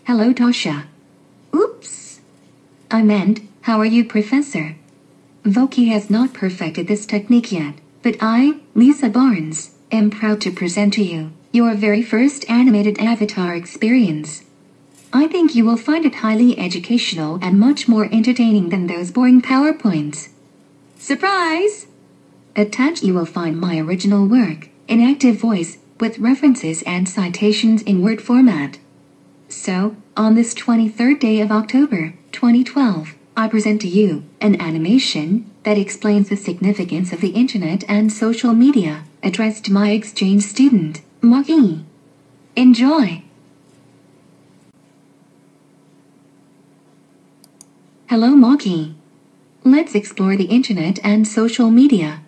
Hello, Tasha. Oops. I meant, how are you, Professor? Voki has not perfected this technique yet, but I, Lisa Barnes, am proud to present to you your very first animated avatar experience. I think you will find it highly educational and much more entertaining than those boring PowerPoints. Surprise! Attached you will find my original work, in active voice, with references and citations in Word format. So, on this 23rd day of October, 2012, I present to you an animation that explains the significance of the internet and social media, addressed to my exchange student, Voki. Enjoy! Hello, Voki. Let's explore the internet and social media.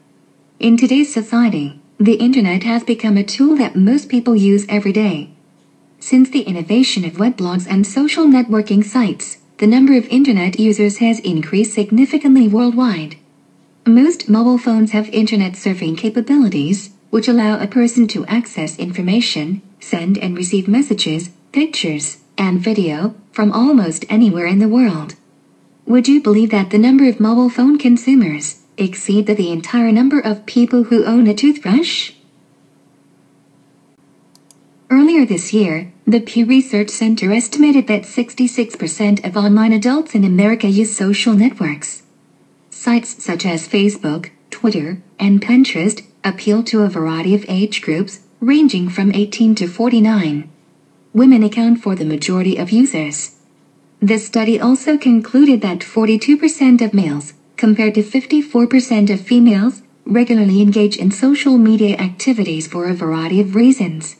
In today's society, the internet has become a tool that most people use every day. Since the innovation of weblogs and social networking sites, the number of internet users has increased significantly worldwide. Most mobile phones have internet surfing capabilities, which allow a person to access information, send and receive messages, pictures, and video from almost anywhere in the world. Would you believe that the number of mobile phone consumers exceed the entire number of people who own a toothbrush? Earlier this year, the Pew Research Center estimated that 66% of online adults in America use social networks. Sites such as Facebook, Twitter, and Pinterest appeal to a variety of age groups, ranging from 18 to 49. Women account for the majority of users. This study also concluded that 42% of males, compared to 54% of females, regularly engage in social media activities for a variety of reasons.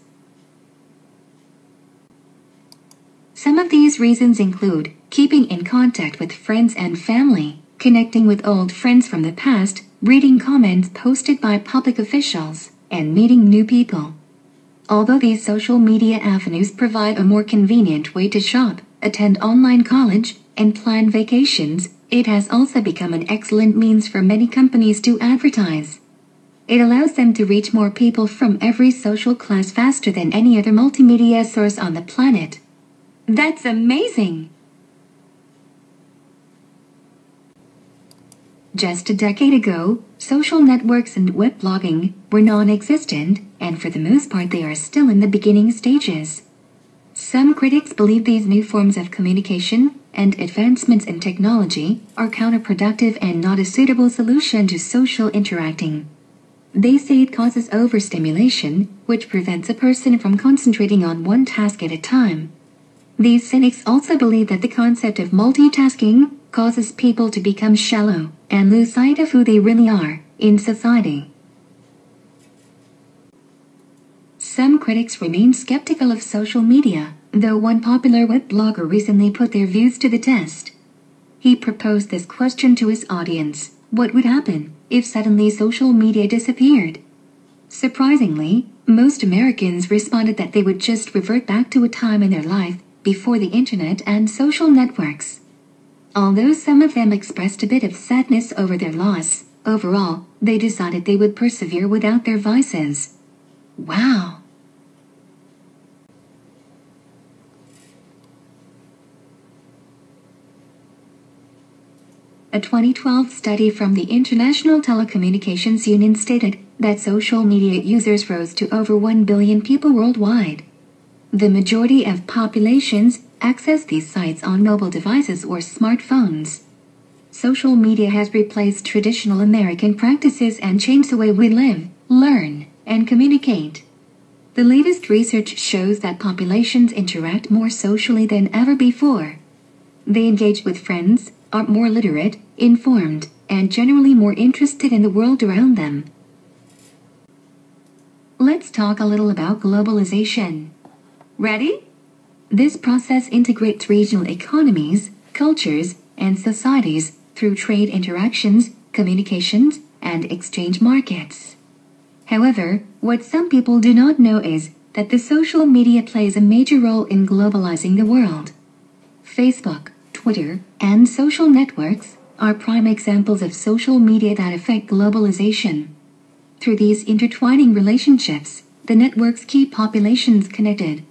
Some of these reasons include keeping in contact with friends and family, connecting with old friends from the past, reading comments posted by public officials, and meeting new people. Although these social media avenues provide a more convenient way to shop, attend online college, and plan vacations, it has also become an excellent means for many companies to advertise. It allows them to reach more people from every social class faster than any other multimedia source on the planet. That's amazing! Just a decade ago, social networks and webblogging were non-existent, and for the most part they are still in the beginning stages. Some critics believe these new forms of communication and advancements in technology are counterproductive and not a suitable solution to social interacting. They say it causes overstimulation, which prevents a person from concentrating on one task at a time. These cynics also believe that the concept of multitasking causes people to become shallow and lose sight of who they really are in society. Some critics remain skeptical of social media, though one popular web blogger recently put their views to the test. He proposed this question to his audience: what would happen if suddenly social media disappeared? Surprisingly, most Americans responded that they would just revert back to a time in their life before the internet and social networks. Although some of them expressed a bit of sadness over their loss, overall, they decided they would persevere without their vices. Wow! A 2012 study from the International Telecommunications Union stated that social media users rose to over 1 billion people worldwide. The majority of populations access these sites on mobile devices or smartphones. Social media has replaced traditional American practices and changed the way we live, learn, and communicate. The latest research shows that populations interact more socially than ever before. They engage with friends, are more literate, informed, and generally more interested in the world around them. Let's talk a little about globalization. Ready? This process integrates regional economies, cultures, and societies through trade interactions, communications, and exchange markets. However, what some people do not know is that the social media plays a major role in globalizing the world. Facebook, Twitter, and social networks are prime examples of social media that affect globalization. Through these intertwining relationships, the networks keep populations connected.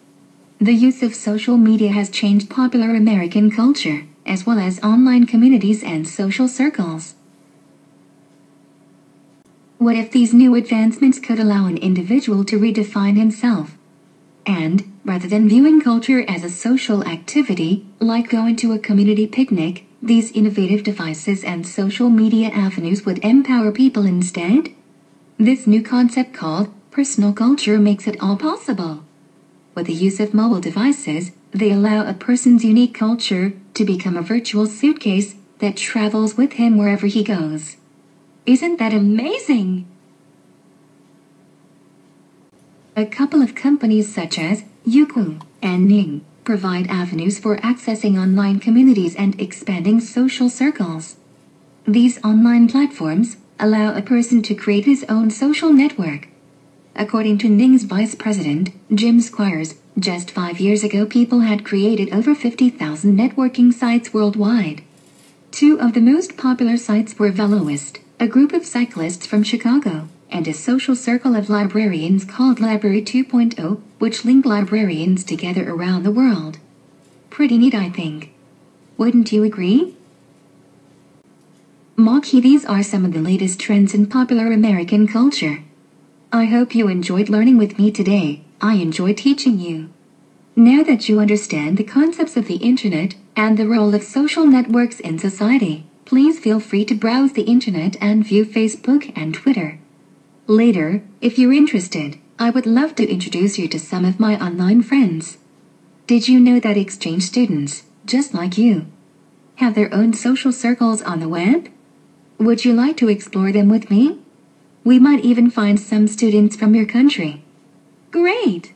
The use of social media has changed popular American culture, as well as online communities and social circles. What if these new advancements could allow an individual to redefine himself? And, rather than viewing culture as a social activity, like going to a community picnic, these innovative devices and social media avenues would empower people instead? This new concept called personal culture makes it all possible. With the use of mobile devices, they allow a person's unique culture to become a virtual suitcase that travels with him wherever he goes. Isn't that amazing? A couple of companies such as Youku and Ning provide avenues for accessing online communities and expanding social circles. These online platforms allow a person to create his own social network. According to Ning's vice president, Jim Squires, just 5 years ago people had created over 50,000 networking sites worldwide. Two of the most popular sites were Veloist, a group of cyclists from Chicago, and a social circle of librarians called Library 2.0, which link librarians together around the world. Pretty neat, I think. Wouldn't you agree? Voki, these are some of the latest trends in popular American culture. I hope you enjoyed learning with me today. I enjoyed teaching you. Now that you understand the concepts of the internet and the role of social networks in society, please feel free to browse the internet and view Facebook and Twitter. Later, if you're interested, I would love to introduce you to some of my online friends. Did you know that exchange students, just like you, have their own social circles on the web? Would you like to explore them with me? We might even find some students from your country. Great!